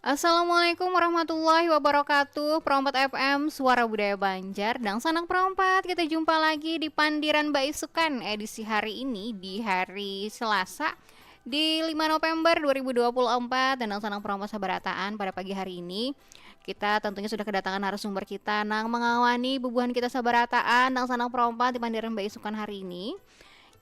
Assalamualaikum warahmatullahi wabarakatuh. Perompat FM Suara Budaya Banjar dan Sanak Perompat. Kita jumpa lagi di Pandiran Mbak Isukan edisi hari ini di hari Selasa di 5 November 2024 dan Sanak Perompat Sabarataan pada pagi hari ini. Kita tentunya sudah kedatangan narasumber kita nang mengawani bubuhan kita sabarataan dan Sanak Perompat di Pandiran Mbak Isukan hari ini.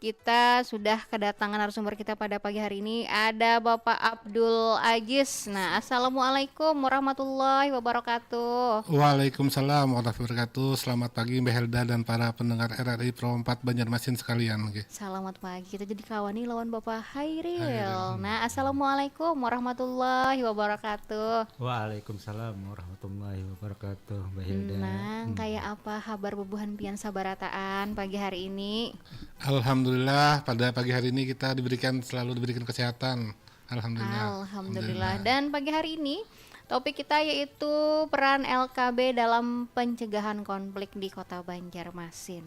Kita sudah kedatangan narasumber kita pada pagi hari ini. Ada Bapak Abdul Aziz. Nah, Assalamualaikum warahmatullahi wabarakatuh. Waalaikumsalam warahmatullahi wabarakatuh. Selamat pagi Mbak Helda dan para pendengar RRI Pro 4 Banjarmasin sekalian. Selamat pagi. Kita jadi kawan nih lawan Bapak Hairil. Nah, Assalamualaikum warahmatullahi wabarakatuh. Waalaikumsalam warahmatullahi wabarakatuh, Mbak Hilda. Nah, kayak apa kabar bubuhan pian sabarataan pagi hari ini? Alhamdulillah pada pagi hari ini kita selalu diberikan kesehatan. Alhamdulillah. Dan pagi hari ini topik kita yaitu peran LKB dalam pencegahan konflik di Kota Banjarmasin.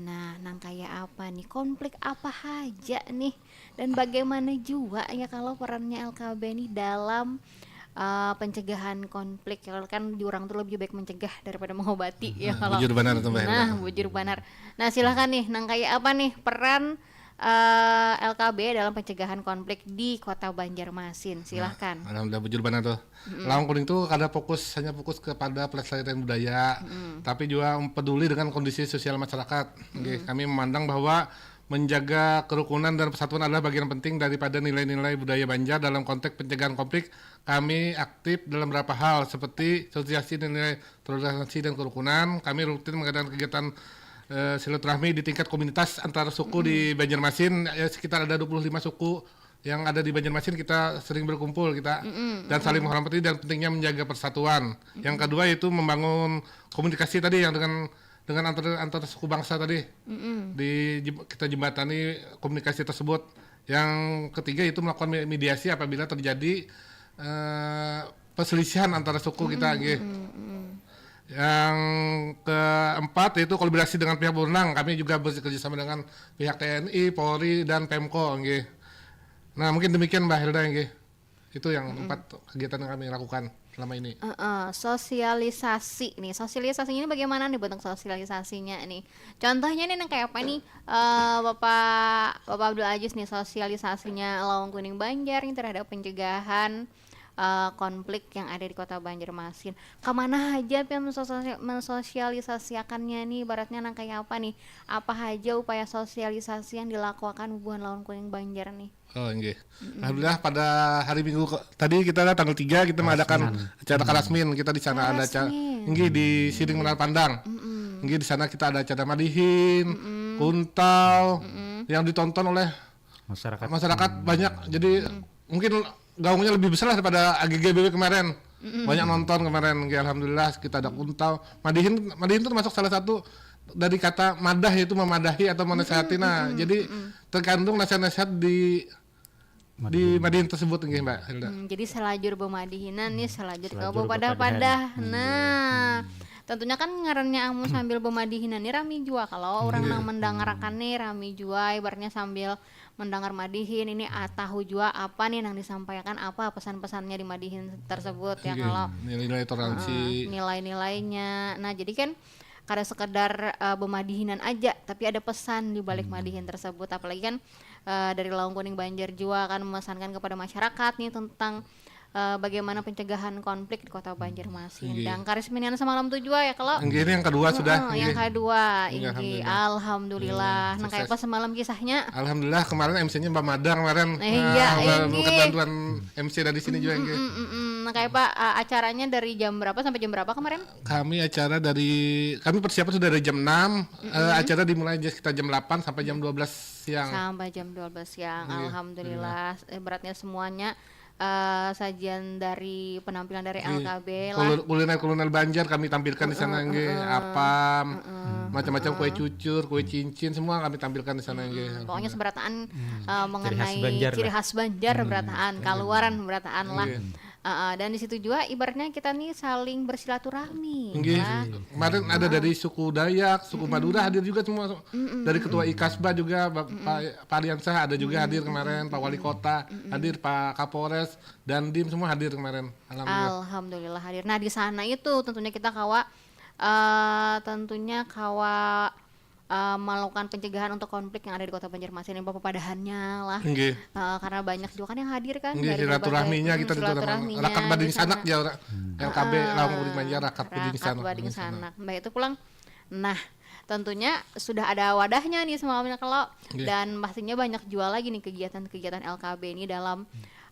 Nah, nang kayak apa nih? Konflik apa aja nih? Dan bagaimana juga ya kalau perannya LKB nih dalam pencegahan konflik. Kalau kan diurang tuh lebih baik mencegah daripada mengobati ya kalau. Bujur benar tuh Mbak Helda. Nah, bujur benar. Nah, silahkan nih, nang kayak apa nih peran LKB dalam pencegahan konflik di Kota Banjarmasin? Silahkan. Alhamdulillah bujur benar tuh. Lawang Kuning tuh hanya fokus kepada pelestarian budaya, tapi juga peduli dengan kondisi sosial masyarakat. Oke, kami memandang bahwa menjaga kerukunan dan persatuan adalah bagian penting daripada nilai-nilai budaya Banjar. Dalam konteks pencegahan konflik, kami aktif dalam beberapa hal seperti sosialisasi nilai toleransi dan kerukunan. Kami rutin mengadakan kegiatan silaturahmi di tingkat komunitas antar suku di Banjarmasin. Sekitar ada 25 suku yang ada di Banjarmasin. Kita sering berkumpul dan saling menghormati dan pentingnya menjaga persatuan. Yang kedua yaitu membangun komunikasi tadi yang dengan antar suku bangsa tadi. Kita jembatani komunikasi tersebut. Yang ketiga itu melakukan mediasi apabila terjadi perselisihan antara suku kita. Yang keempat yaitu kolaborasi dengan pihak berwenang. Kami juga bekerjasama dengan pihak TNI, Polri dan Pemko. Nah, mungkin demikian Mbak Hilda. Itu yang 4 kegiatan yang kami lakukan selama ini. Sosialisasi nih, sosialisasinya ini bagaimana nih bentuk sosialisasinya nih? Contohnya nih kayak apa nih, Bapak Abdul Aziz nih sosialisasinya Lawang Kuning Banjar nih terhadap pencegahan konflik yang ada di Kota Banjarmasin. Kemana aja yang mensosialisasikannya nih? Baratnya nang kayak apa nih? Apa aja upaya sosialisasi yang dilakukan hubungan Lawang Kuning Banjar nih? Alhamdulillah pada hari Minggu tadi kita tanggal 3 kita mengadakan acara Karasmin. Kita di sana ada acara di Siring Menara Pandang. Di sana kita ada acara madihin, kuntal yang ditonton oleh masyarakat banyak. Jadi mungkin gaungnya lebih besar lah daripada AGGBW kemarin. Banyak nonton kemarin. Alhamdulillah kita ada kuntal. Madihin itu termasuk salah satu dari kata madah, yaitu memadahi atau menasihati. Nah, jadi terkandung nasihat-nasihat di madihin tersebut Mbak Hilda. Jadi selajur bemadihinan nih, selajur kau padah-padah. Nah, tentunya kan ngarannya amu sambil bemadihinan nih rami jua. Kalau orang yang mendengarkan nih rami jua, ibaratnya sambil mendengar madihin ini tahu jua apa nih yang disampaikan, apa pesan-pesannya di madihin tersebut ya. Kalau nilai-nilai toleransi, nilai-nilainya. Nah, jadi kan kada sekedar bemadihinan aja, tapi ada pesan di balik madihin tersebut. Apalagi kan dari Lawang Kuning Banjar juga kan memesankan kepada masyarakat nih tentang bagaimana pencegahan konflik di Kota Banjarmasin. Dan karisminian semalam tuh juga ya kalau ini yang kedua sudah. Yang kedua ini alhamdulillah. Nah, kayak apa semalam kisahnya? Alhamdulillah kemarin MC-nya Mbak Madang kemarin. Bukan bantuan MC dari sini juga. Nah, kayak apa acaranya dari jam berapa sampai jam berapa kemarin? Kami persiapan sudah dari jam 6. Acara dimulai sekitar jam 8 sampai jam 12 siang. Sampai jam 12 siang. Alhamdulillah. Beratnya semuanya sajian dari penampilan dari LKB lah. Kuliner Banjar kami tampilkan di sana apam, macam-macam kue cucur, kue cincin semua kami tampilkan di sana Pokoknya seberataan mengenai ciri khas Banjar berataan, kaluaran berataan lah. Dan di situ juga ibaratnya kita nih saling bersilaturahmi. Nggih. Lah. Kemarin ada dari suku Dayak, suku Madura hadir juga semua. Dari Ketua Ikasba juga Pak Aliansah ada juga hadir kemarin, Pak Wali Kota hadir, Pak Kapolres, dan Dim semua hadir kemarin. Alhamdulillah. Alhamdulillah hadir. Nah di sana itu tentunya kita melakukan pencegahan untuk konflik yang ada di Kota Banjarmasin ini, padahannya lah. Nggih. Karena banyak juga kan yang hadir kan Nggih, dari silaturahminya kita juga silaturahminya rakat bading di sana. sanak ya LKB Lawang Kuring Banjar rakat bading Rakat sanak. bading sanak. Baik itu pulang. Nah, tentunya sudah ada wadahnya nih semalamnya kalau Nggih. dan pastinya banyak jual lagi nih kegiatan-kegiatan LKB ini dalam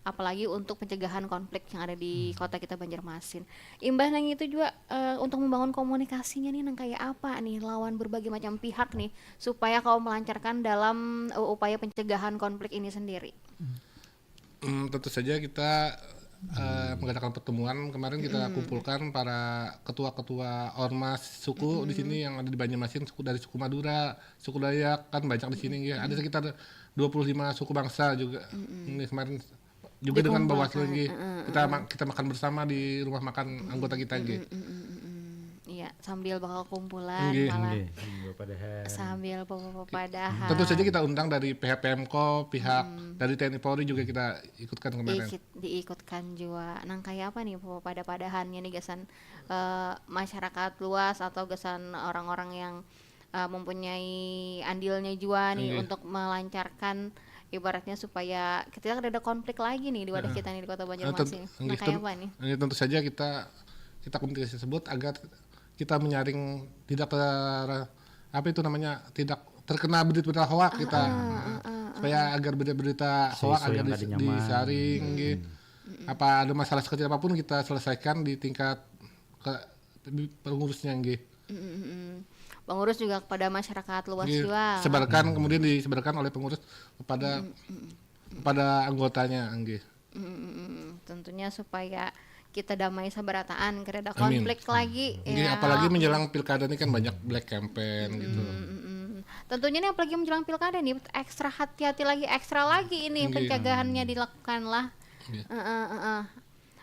apalagi untuk pencegahan konflik yang ada di kota kita Banjarmasin. Imbas nang itu juga untuk membangun komunikasinya nih nang kayak apa nih lawan berbagai macam pihak nih supaya kau melancarkan dalam upaya pencegahan konflik ini sendiri. Tentu saja kita mengadakan pertemuan kemarin kita kumpulkan para ketua-ketua ormas suku di sini yang ada di Banjarmasin, dari suku Madura, suku Dayak kan banyak di sini ya. Ada sekitar 25 suku bangsa juga. Ini kemarin juga dengan Bawaslu kita makan bersama di rumah makan anggota kita nggih. Iya, sambil bakal kumpulan Nggih. malah Padahan. sambil padahan. Tentu saja kita undang dari pihak Pemko, pihak dari TNI Polri juga kita ikutkan kemarin. Diikutkan juga. Nang kayak apa nih padahannya nih gasan masyarakat luas atau gasan orang-orang yang mempunyai andilnya juga nih untuk melancarkan ibaratnya supaya kita tidak ada konflik lagi nih di wadah kita nih di Kota Banjarmasin. Nah, kayak apa nih? Tentu saja kita komunikasi tersebut agar kita menyaring tidak tidak terkena berita-berita hoak kita. Supaya agar berita-berita hoak agar disaring gitu. Apa ada masalah sekecil apapun kita selesaikan di tingkat pengurusnya gitu. Pengurus juga kepada masyarakat luas juga. Kemudian disebarkan oleh pengurus kepada anggotanya nggih. Tentunya supaya kita damai sabarataan, kada ada konflik lagi. Nggih, Ya. apalagi menjelang pilkada ini kan banyak black campaign gitu. Tentunya nih apalagi menjelang pilkada nih ekstra hati-hati lagi, ekstra lagi ini pencegahannya dilakukan lah.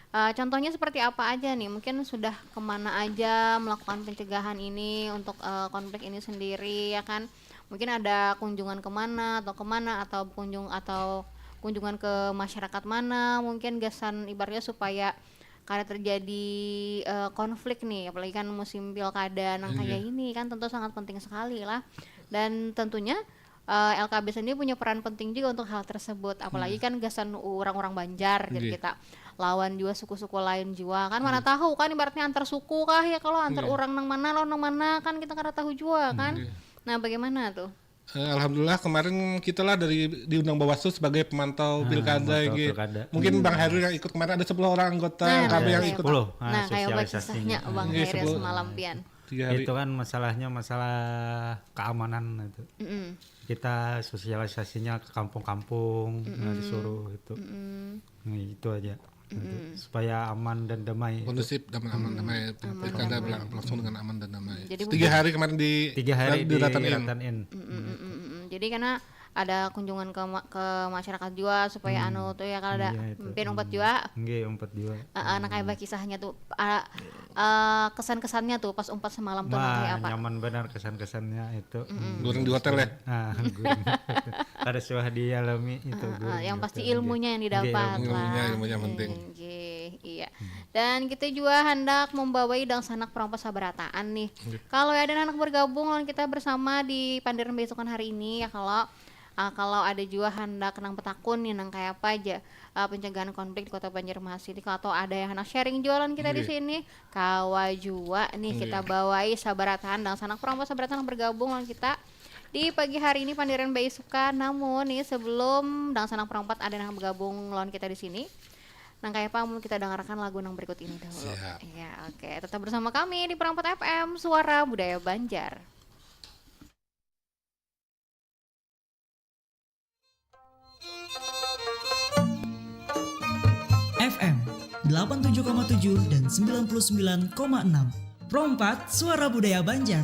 Contohnya seperti apa aja nih? Mungkin sudah kemana aja melakukan pencegahan ini untuk konflik ini sendiri ya kan? Mungkin ada kunjungan kemana atau kunjungan ke masyarakat mana? Mungkin gasan ibaratnya supaya kada terjadi konflik nih, apalagi kan musim pilkada kayak ini kan tentu sangat penting sekali lah. Dan tentunya LKB sendiri punya peran penting juga untuk hal tersebut, apalagi kan gasan orang-orang Banjar gitu kita lawan juga suku-suku lain juga kan mana tahu kan ibaratnya antar suku kah ya, kalau antar orang nang mana lo nang mana kan kita kada tahu juga kan. Nah bagaimana tuh? Alhamdulillah kemarin kita lah diundang Bawaslu sebagai pemantau pilkada gitu. Mungkin Bang Heru yang ikut kemarin ada 10 orang anggota LKB yang ikut. Nah kayak apa kisahnya Bang Heru semalam pian? Itu kan masalahnya masalah keamanan itu. Kita sosialisasinya ke kampung-kampung, disuruh itu. Nah, itu aja. Supaya aman dan damai. Kondusif, damai. Pilkada berlangsung dengan aman dan damai. Jadi 3 hari kemarin di Ratan-In. Jadi karena ada kunjungan ke masyarakat juga supaya tuh ya kalau ada pian umpat juga. Nggih, umpat juga. Nah kayak kisahnya tuh kesan-kesannya tuh pas umpat semalam tuh kayak apa? Nyaman benar kesan-kesannya itu. Goreng di hotel ya. Ada suah dialami itu. Yang pasti ilmunya yang didapat lah. Ilmunya penting. Iya. Dan kita juga hendak membawai dang sanak perompas sabarataan nih. Kalau ada anak bergabung lawan kita bersama di Pandiran Besokan hari ini ya kalau ada juga hendak nang petakun nih nang kayak apa aja pencegahan konflik di Kota Banjarmasin atau ada yang hendak sharing jualan kita di sini kawa juga nih kita bawai sabarataan dan sanak perompas sabarataan bergabung lawan kita di pagi hari ini Pandiran Besokan. Namun nih sebelum dang sanak perompat ada yang bergabung lawan kita di sini. Nang kayak apa kita dengarkan lagu nang berikut ini dahulu. Ya, oke. Tetap bersama kami di Perompat FM Suara Budaya Banjar. FM 87,7 dan 99,6. Perompat Suara Budaya Banjar.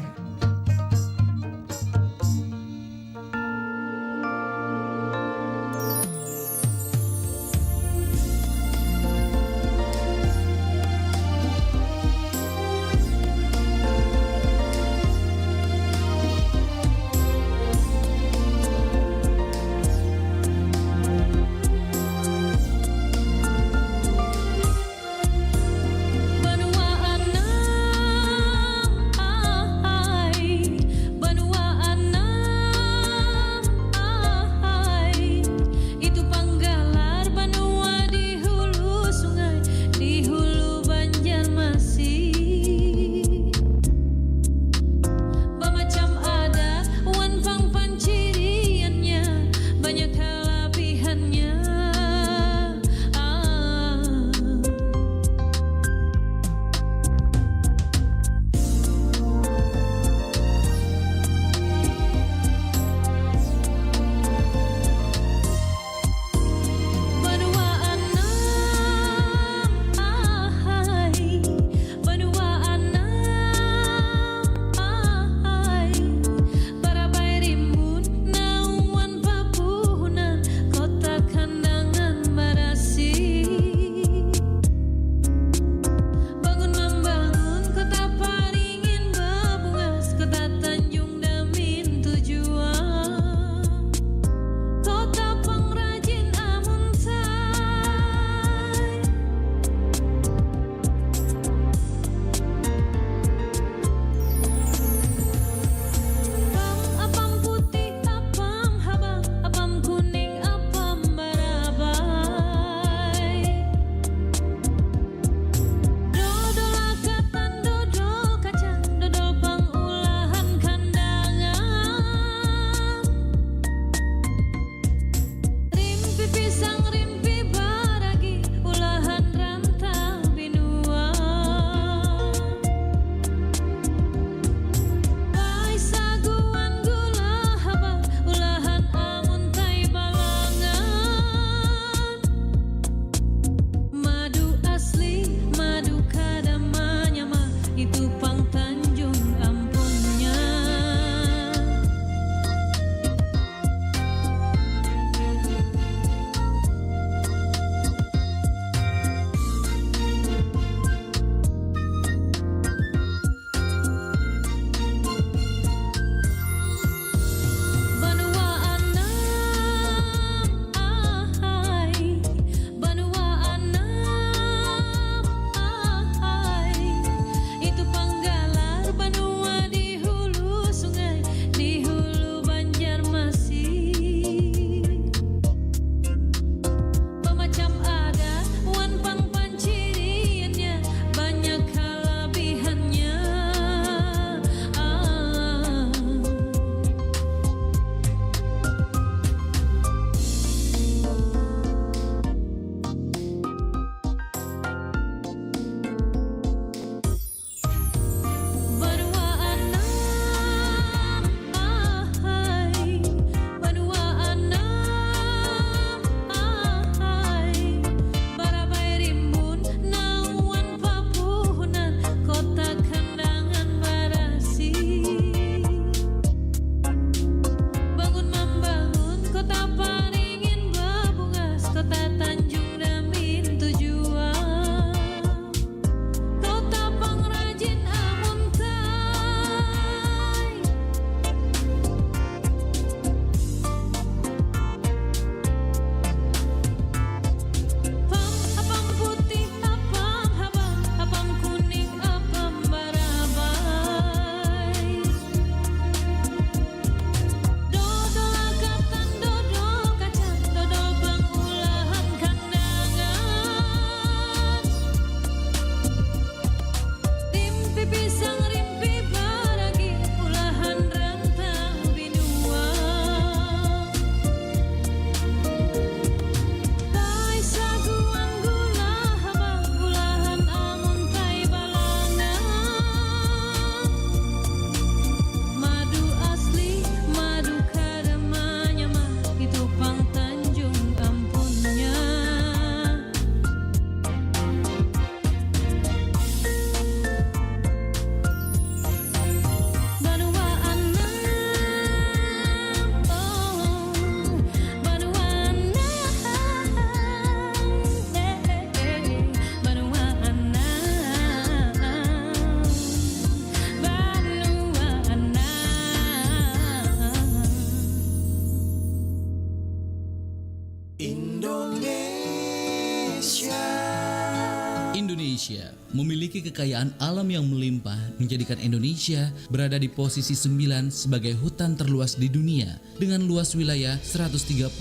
Indonesia memiliki kekayaan alam yang melimpah, menjadikan Indonesia berada di posisi 9 sebagai hutan terluas di dunia dengan luas wilayah 133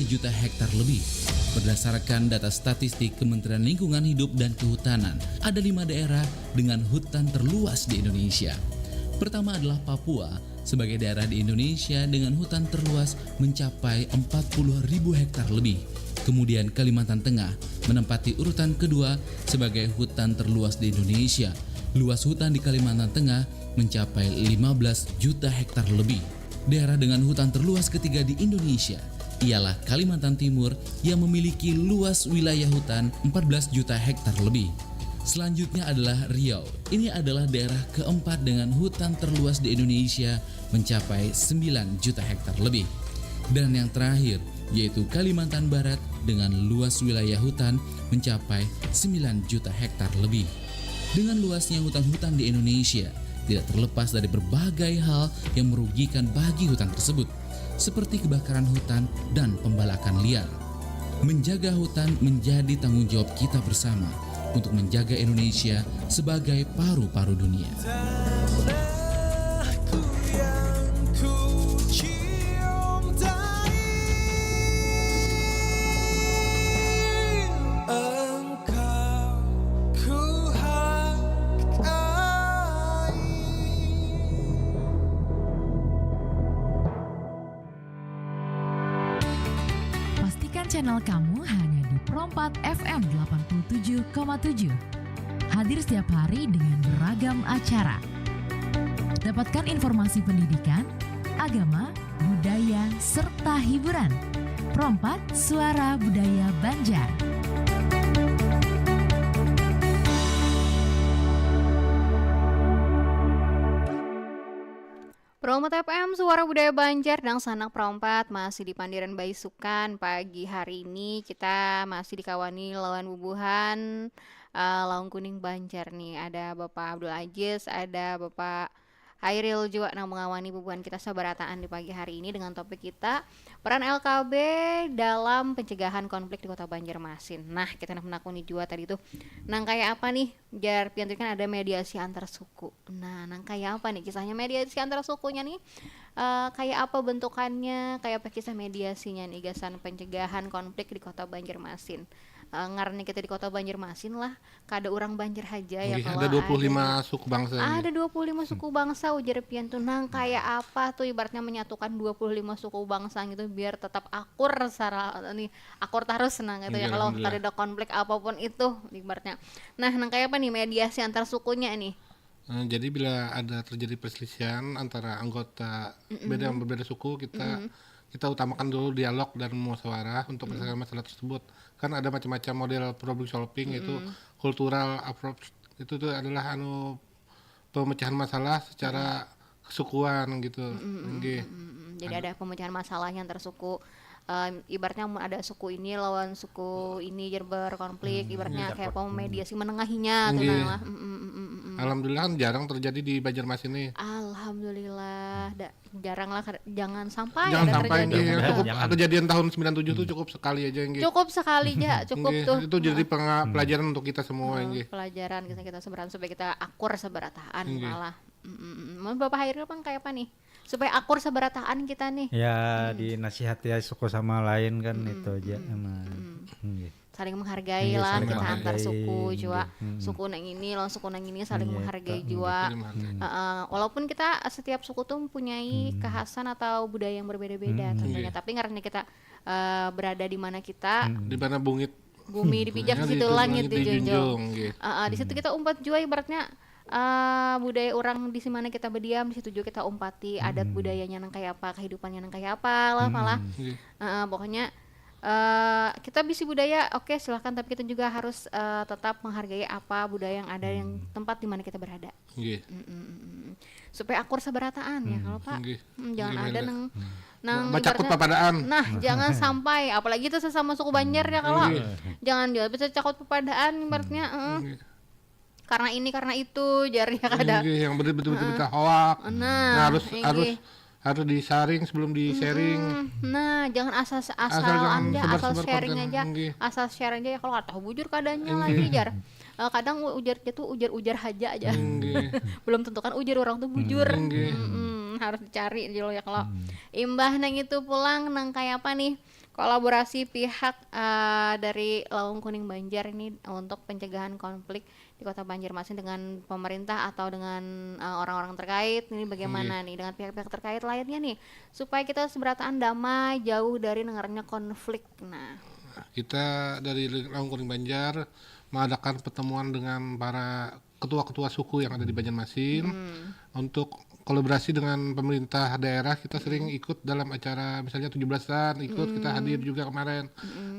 juta hektar lebih. Berdasarkan data statistik Kementerian Lingkungan Hidup dan Kehutanan, ada 5 daerah dengan hutan terluas di Indonesia. Pertama adalah Papua, sebagai daerah di Indonesia dengan hutan terluas mencapai 40.000 hektar lebih. Kemudian Kalimantan Tengah menempati urutan kedua sebagai hutan terluas di Indonesia. Luas hutan di Kalimantan Tengah mencapai 15 juta hektar lebih. Daerah dengan hutan terluas ketiga di Indonesia ialah Kalimantan Timur yang memiliki luas wilayah hutan 14 juta hektar lebih. Selanjutnya adalah Riau. Ini adalah daerah keempat dengan hutan terluas di Indonesia mencapai 9 juta hektar lebih. Dan yang terakhir yaitu Kalimantan Barat dengan luas wilayah hutan mencapai 9 juta hektar lebih. Dengan luasnya hutan-hutan di Indonesia, tidak terlepas dari berbagai hal yang merugikan bagi hutan tersebut, seperti kebakaran hutan dan pembalakan liar. Menjaga hutan menjadi tanggung jawab kita bersama untuk menjaga Indonesia sebagai paru-paru dunia. Channel kamu hanya di Pro4 FM 87,7. Hadir setiap hari dengan beragam acara. Dapatkan informasi pendidikan, agama, budaya, serta hiburan. Pro4 Suara Budaya Banjar. Pro4 FM Suara Budaya Banjar dan Sanak Pro4 masih di Pandiran Baisukan. Pagi hari ini kita masih dikawani lawan bubuhan Laung Kuning Banjar nih. Ada Bapak Abdul Aziz, ada Bapak Hairil juga yang mengawani bubuhan kita sabarataan di pagi hari ini dengan topik kita peran LKB dalam pencegahan konflik di Kota Banjarmasin. Nah, kita menakuni juga tadi tuh. Nang kayak apa nih? Jar piantri kan ada mediasi antar suku. Nah, nang kayak apa nih kisahnya mediasi antar sukunya nih? Kayak apa bentukannya? Kayak apa kisah mediasinya nih gasan pencegahan konflik di Kota Banjarmasin? Ngaranya kita di Kota Banjarmasin lah, kada orang Banjar aja ya. Kalau ada 25 suku bangsa. Ada 25 suku bangsa ujar pian tuh. Nang kayak apa tuh ibaratnya menyatukan 25 suku bangsa gitu biar tetap akur secara nih akur terus senang gitu ya kalau ada konflik apapun itu ibaratnya. Nah, nang kayak apa nih mediasi antar sukunya nih? Jadi bila ada terjadi perselisihan antara anggota berbeda suku, kita utamakan dulu dialog dan musyawarah untuk menyelesaikan masalah tersebut. Kan ada macam-macam model problem solving, yaitu cultural approach, itu tuh adalah pemecahan masalah secara kesukuan gitu. Jadi ada pemecahan masalahnya antar suku. Ibaratnya ada suku ini lawan suku ini berkonflik, ibaratnya kayak mediasi menengahinya tuh lah. Alhamdulillah kan jarang terjadi di Banjarmasin nih. Alhamdulillah, jarang lah, jangan sampai terjadi. Cukup Jangan. kejadian tahun 97 tuh cukup sekali aja yang Cukup sekali aja, cukup tuh. Itu jadi pelajaran untuk kita semua yang pelajaran kita seberan supaya kita akur seberataan malah. Bapak Hairil Bang kayak apa nih? Supaya akur seberataan kita nih. Ya dinasihati ya suku sama lain kan itu aja emang. Saling menghargai Iya, lah saling kita antar menghargai, suku gitu. juga. Suku nang ini lawan suku nang ini saling Iya, menghargai Kak. juga. Walaupun kita setiap suku tuh mempunyai kekhasan atau budaya yang berbeda-beda tentunya, tapi karena kita berada di mana kita, di mana bumi dipijak di situ langit dijunjung. Di situ kita umpat juga ibaratnya budaya orang di mana kita berdiam, di situ juga kita umpati adat budayanya nang kayak apa, kehidupannya nang kayak apa lah malah. Pokoknya kita bisi budaya, oke silahkan, tapi kita juga harus tetap menghargai apa budaya yang ada yang tempat di mana kita berada. Supaya akur seberataan ya kalau Pak. Jangan ada nang bacakut papadaan. Nah, jangan sampai apalagi itu sesama suku Banjar ya kalau jangan dia bisa cakut papadaan ibaratnya karena ini karena itu jari ya kada. Yang betul-betul kita hoak. Nah, harus harus disaring sebelum di-sharing. Nah, jangan asal jangan Anda asal sebar-sebar sharing konten. aja, Nggih. asal share aja ya, kalau nggak tahu bujur keadaannya lagi jar. Kadang ujarnya tuh ujar haja aja. Nggih. Belum tentu kan ujar orang tuh bujur. Nggih. Harus dicari dulu ya kalau imbah nang itu pulang nang kayak apa nih kolaborasi pihak dari Lawang Kuning Banjar ini untuk pencegahan konflik di Kota Banjarmasin dengan pemerintah atau dengan orang-orang terkait ini bagaimana nih dengan pihak-pihak terkait lainnya nih supaya kita seberataan damai jauh dari nengarnya konflik. Nah, Kita dari Lawang Kuning Banjar mengadakan pertemuan dengan para ketua-ketua suku yang ada di Banjarmasin untuk kolaborasi dengan pemerintah daerah. Kita sering ikut dalam acara misalnya 17-an kita hadir juga kemarin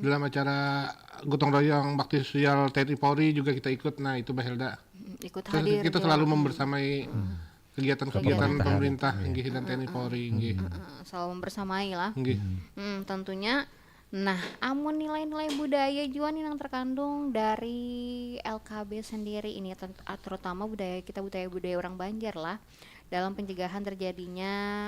dalam acara gotong royong bakti sosial TNI Polri juga kita ikut. Nah itu Mbak Helda, ikut hadir kita juga. selalu membersamai kegiatan-kegiatan pemerintah nggih dan TNI Polri nggih. Selalu membersamai lah. Nggih. Tentunya. Nah, amun nilai-nilai budaya juga nih yang terkandung dari LKB sendiri ini terutama budaya orang Banjar lah dalam pencegahan terjadinya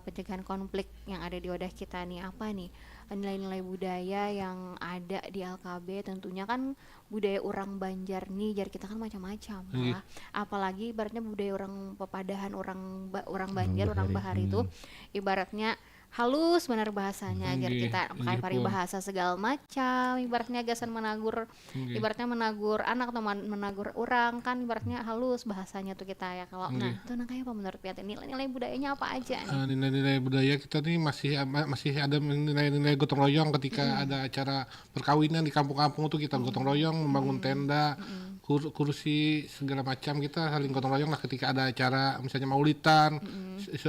pencegahan konflik yang ada di wadah kita nih, apa nih nilai-nilai budaya yang ada di LKB. Tentunya kan budaya orang Banjar nih jar kita kan macam-macam lah, apalagi ibaratnya budaya orang Pepadahan, orang Banjar, orang Bahar itu ibaratnya halus benar bahasanya agar kita pakai paribahasa segala macam, ibaratnya gasan menagur, ibaratnya menagur anak atau menagur orang kan ibaratnya halus bahasanya tuh kita ya kalau. Nah itu kayak apa menurut Piat, nilai budayanya apa aja nih? Nilai-nilai budaya kita nih masih ada nilai-nilai gotong royong ketika ada acara perkawinan di kampung-kampung tuh kita gotong royong membangun tenda, kursi segala macam, kita saling gotong royong lah ketika ada acara misalnya maulidan,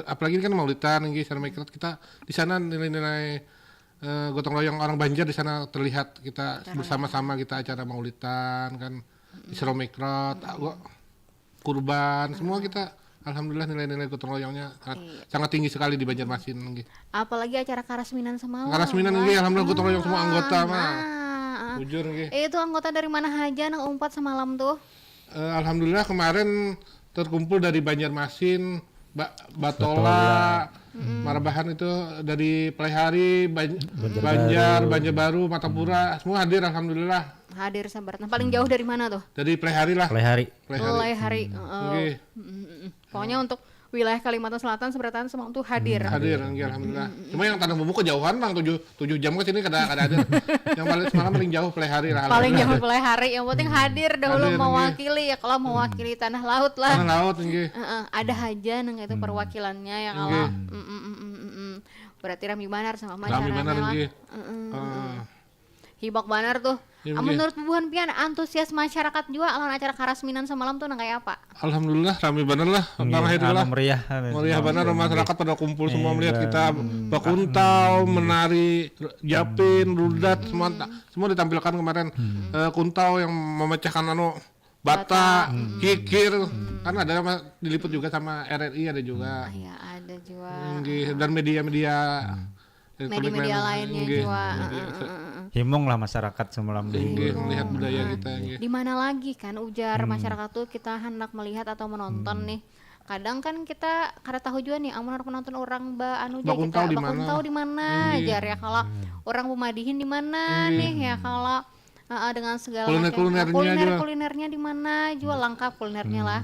apalagi kan maulidan kita di sana nilai-nilai gotong royong orang Banjar di sana terlihat, kita bersama-sama kita acara maulidan kan, Isra Mikrot, kurban, semua kita alhamdulillah nilai-nilai gotong royongnya sangat tinggi sekali di Banjarmasin nggih. Apalagi acara Karasminan semalam. Karasminan nggih alhamdulillah gotong royong semua anggota mah. Bujur nggih. Itu anggota dari mana aja nang umpat semalam tuh? Alhamdulillah kemarin terkumpul dari Banjarmasin, Batola, Marabahan itu dari Pelehari, Banjar Baru, Matapura, semua hadir alhamdulillah. Hadir sabaratan. Paling jauh dari mana tuh? Dari Pelehari lah. Pelehari. Nggih. Pokoknya untuk wilayah Kalimantan Selatan seberatan semua tuh hadir. Hadir nggih alhamdulillah. Cuma yang Tanah Bumbu kejauhan Bang, 7 jam ke sini kada ada. Yang paling semalam paling jauh Pelehari lah. Paling jauh Pelehari, yang penting hadir dahulu Hadir, mewakili ya, kalau mewakili tanah laut lah. Tanah laut nggih. Ada aja nang itu perwakilannya ya kalau. Berarti Rami Banar sama masyarakat. Rami Banar nggih. Hibak Banar tuh. Iya, Menurut Buhan Pian antusias masyarakat juga lawan acara Karasminan semalam tuh nang kayak apa? Alhamdulillah rame bener lah, meriah bener, masyarakat pada kumpul semua melihat kita bakuntau, menari, japin, rudat, semua ditampilkan kemarin. Kuntau yang memecahkan bata, kikir, kan ada diliput juga sama RRI ada juga. Iya ada juga. Dan media-media lainnya juga. Himung lah masyarakat semalam melihat budaya kita. Di mana lagi kan ujar masyarakat tuh kita hendak melihat atau menonton nih. Kadang kan kita kada tahu juga nih amun penonton orang Bakuntau di mana jar ya, kalau orang Pemadihin di mana nih ya, kalau dengan segala kulinernya di mana jual lengkap kulinernya lah.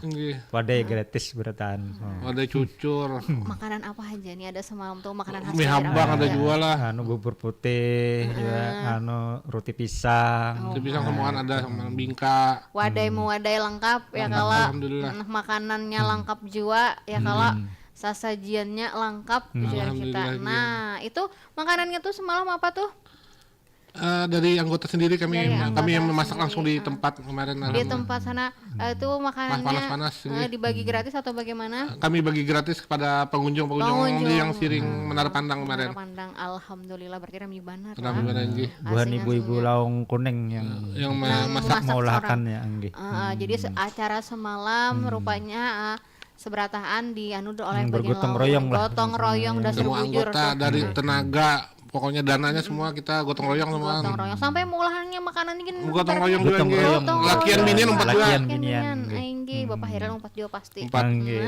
Wadai gratis beratan. Wadai cucur. Makanan apa aja nih ada semalam tuh, makanan khas mie hambang ada jual lah. Bubur putih, roti pisang. Roti pisang semua ada, sama bingka. Wadai lengkap ya, kalau makanannya lengkap juga ya, kalau sasajiannya lengkap juga kita. Nah itu makanannya tuh semalam apa tuh? Dari anggota sendiri kami yang memasak langsung di tempat kemarin. Di tempat sana itu makanannya panas dibagi gratis atau bagaimana? Kami bagi gratis kepada pengunjung yang sering menara pandang kemarin. Alhamdulillah, berarti Rami Banar. Bukan ibu-ibu Lawang Kuning yang masak mengolahkan ya anggi. Jadi acara semalam rupanya seberataan dianud oleh bergotong royong dan semua anggota dari tenaga, pokoknya dananya semua kita gotong royong semua. Sampai mengolahannya makanan ini gotong royong juga. Lakian binian 4 juga. nggih Bapak Hairil lompat juga pasti. Empat. Nggih.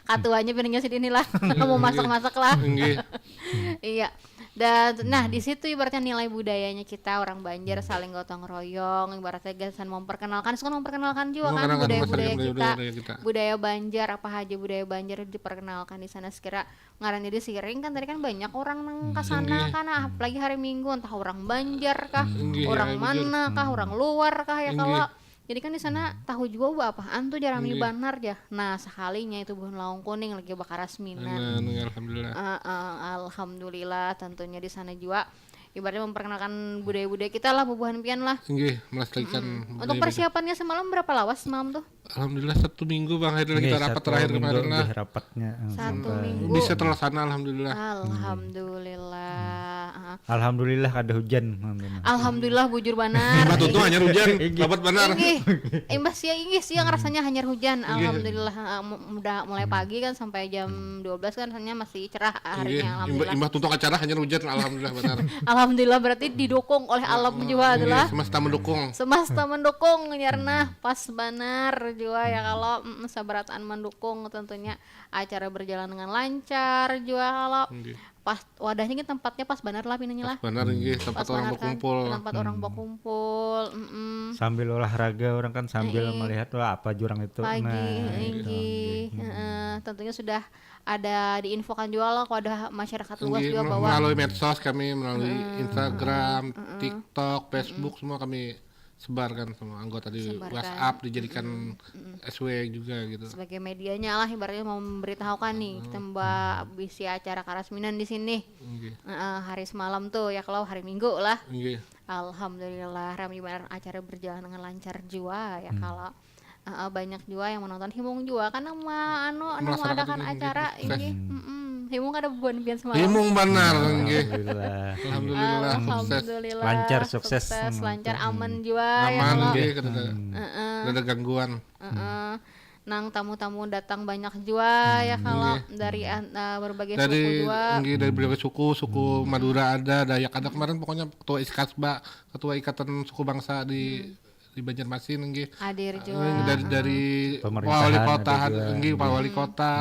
Katuanya piringnya sini lah. Mau masak-masak lah. Nggih. Iya. Dan nah di situ ibaratnya nilai budayanya kita orang Banjar saling gotong royong, ibaratnya gagasan memperkenalkan, suka memperkenalkan juga kan Memperkenalkan budaya-budaya kita. budaya kita. Budaya Banjar apa aja budaya Banjar diperkenalkan di sana sekira ngaran jadi siring kan tadi kan banyak orang nang kasana kan apalagi hari Minggu entah orang Banjar kah, Nggih, orang ya, mana kah, orang luar kah ya Nggih. kalau jadi kan di sana tahu juga apaan tuh jarang Nggih. banar ya. Nah sekalinya itu buah laung kuning lagi bakar asminan. Alhamdulillah. Alhamdulillah tentunya di sana juga ibaratnya memperkenalkan budaya-budaya kita lah bubuhan pian lah. Nggih, melestarikan Untuk budaya. persiapannya semalam berapa lawas semalam tuh? Alhamdulillah 1 minggu Bang Hairil Nggih, kita rapat satu terakhir minggu kemarin lah. lebih rapatnya. 1 minggu. Bisa terlaksana alhamdulillah. Alhamdulillah. Alhamdulillah ada hujan. Alhamdulillah bujur banar. Mbak Tutu hanya hujan, dapat benar. Inggih, imbas ya inggih sih yang rasanya hanya hujan. Alhamdulillah udah mulai pagi kan sampai jam 12 kan rasanya masih cerah Nggih, harinya alhamdulillah. Imbah Tutu acara hanya hujan alhamdulillah benar. Alhamdulillah berarti didukung oleh alam juga adalah Nggih, semesta mendukung. semesta mendukung nyarna pas banar juga ya kalau sabarataan mendukung tentunya acara berjalan dengan lancar juga kalau Nggih. pas wadahnya kan tempatnya pas banar lah pinanya lah Benar nggih, tempat pas orang banar kan berkumpul. tempat orang berkumpul Sambil olahraga orang kan sambil melihat wah apa jurang itu. pagi Nah, inggih tentunya sudah ada diinfokan juga lah kalau ada masyarakat luas Nggih, juga bahwa melalui medsos kami, melalui Instagram, TikTok, Facebook semua kami sebarkan semua anggota di Sebarkan. WhatsApp dijadikan SW juga gitu. sebagai medianya lah ibaratnya mau memberitahukan nih kita mbak bisi acara karasminan di sini Nggih. hari semalam tuh ya kalau hari Minggu lah Nggih. alhamdulillah ramai benar acara berjalan dengan lancar juga ya kalau banyak juga yang menonton himung juga kan nama mengadakan ini, acara sukses. ini himung ada buan pian semalam Himung benar nggih. Alhamdulillah. Alhamdulillah sukses. Alhamdulillah Lancar, sukses. lancar aman juga ya Aman kalau nggih, kada ada gangguan. nang tamu-tamu datang banyak juga ya kalau dari berbagai suku Dari juga nggih dari berbagai suku Madura ada, Dayak ada kemarin pokoknya ketua Iskasba, ketua Ikatan Suku Bangsa di Banjarmasin nggih. hadir juga Dari Pemerintahan wali ada kota juga. nggih, Pak Wali Kota,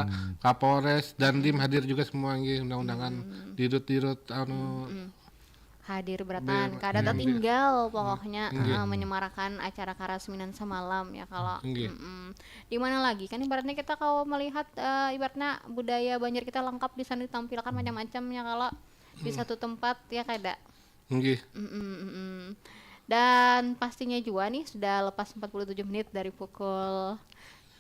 Kapolres, Dandim hadir juga semua nggih, undang-undangan dirut-dirut anu hadir beratan kada tertinggal pokoknya menyemarakan acara karasminan semalam ya kalau Nggih. di mana lagi kan ibaratnya kita kalau melihat ibaratnya budaya Banjar kita lengkap di sana ditampilkan macam-macam ya kalau di satu tempat ya kada nggih. dan pastinya juga nih sudah lepas 47 menit dari pukul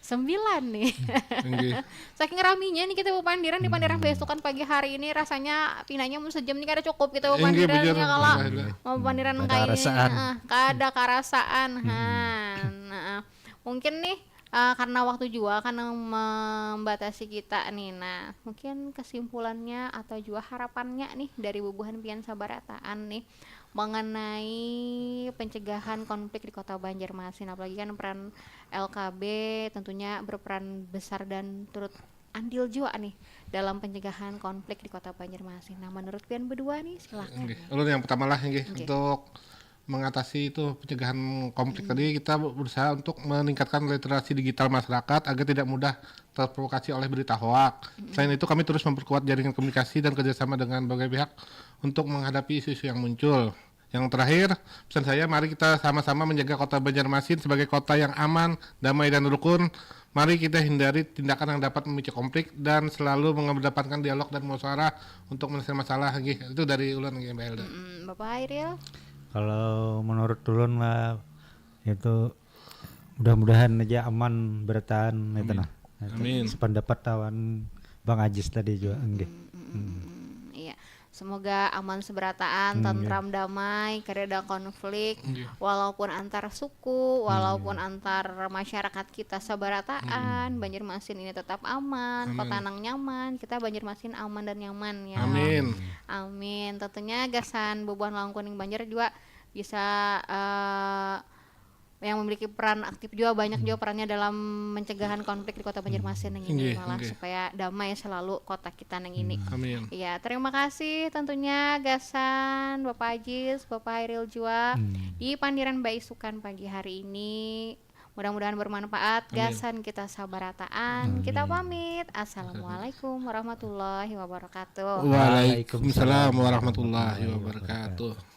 9 nih Nggih. saking raminya nih kita mau pandiran di pandiran besokan pagi hari ini rasanya pinanya mau sejam nih kada cukup kita mau Nggih, pandiran bener. ya kalau Alhamdulillah. mau pandiran Kada kayak ini rasaan. kada karasaan mungkin nih karena waktu juga karena membatasi kita nih nah mungkin kesimpulannya atau juga harapannya nih dari bubuhan pian sabarataan nih mengenai pencegahan konflik di Kota Banjarmasin apalagi kan peran LKB tentunya berperan besar dan turut andil juga nih dalam pencegahan konflik di Kota Banjarmasin. Nah menurut kalian berdua nih silakan. Nggih. Ulun yang pertama lah nggih untuk mengatasi itu pencegahan konflik tadi kita berusaha untuk meningkatkan literasi digital masyarakat agar tidak mudah terprovokasi oleh berita hoak. Selain itu kami terus memperkuat jaringan komunikasi dan kerjasama dengan berbagai pihak untuk menghadapi isu-isu yang muncul. Yang terakhir, pesan saya mari kita sama-sama menjaga Kota Banjarmasin sebagai kota yang aman, damai dan rukun. Mari kita hindari tindakan yang dapat memicu konflik dan selalu mengedepankan dialog dan musyawarah untuk menyelesaikan masalah. Itu dari ulun nggih Mbak Elda. Bapak Hairil. Kalau menurut ulun lah itu mudah-mudahan aja aman bertahan itu nah. Amin. Sependapat tawan Bang Ajis tadi juga nggih. Iya. Semoga aman seberataan, tentram damai, kada ada konflik, walaupun antar suku, walaupun antar masyarakat kita sabarataan, Banjarmasin ini tetap aman, kota nang nyaman, kita Banjarmasin aman dan nyaman ya. Amin. Amin. Tentunya gasan Bubuhan Laung Kuning Banjar juga bisa yang memiliki peran aktif juga banyak juga perannya dalam pencegahan konflik di Kota Banjarmasin yang ini malah supaya damai selalu kota kita yang ini. Amin. Ya, terima kasih tentunya gasan Bapak Ajis, Bapak Hairil juga di Pandiran Baisukan pagi hari ini Mudah-mudahan bermanfaat gasan kita sabarataan. Kita pamit. Assalamualaikum warahmatullahi wabarakatuh. Waalaikumsalam warahmatullahi wabarakatuh.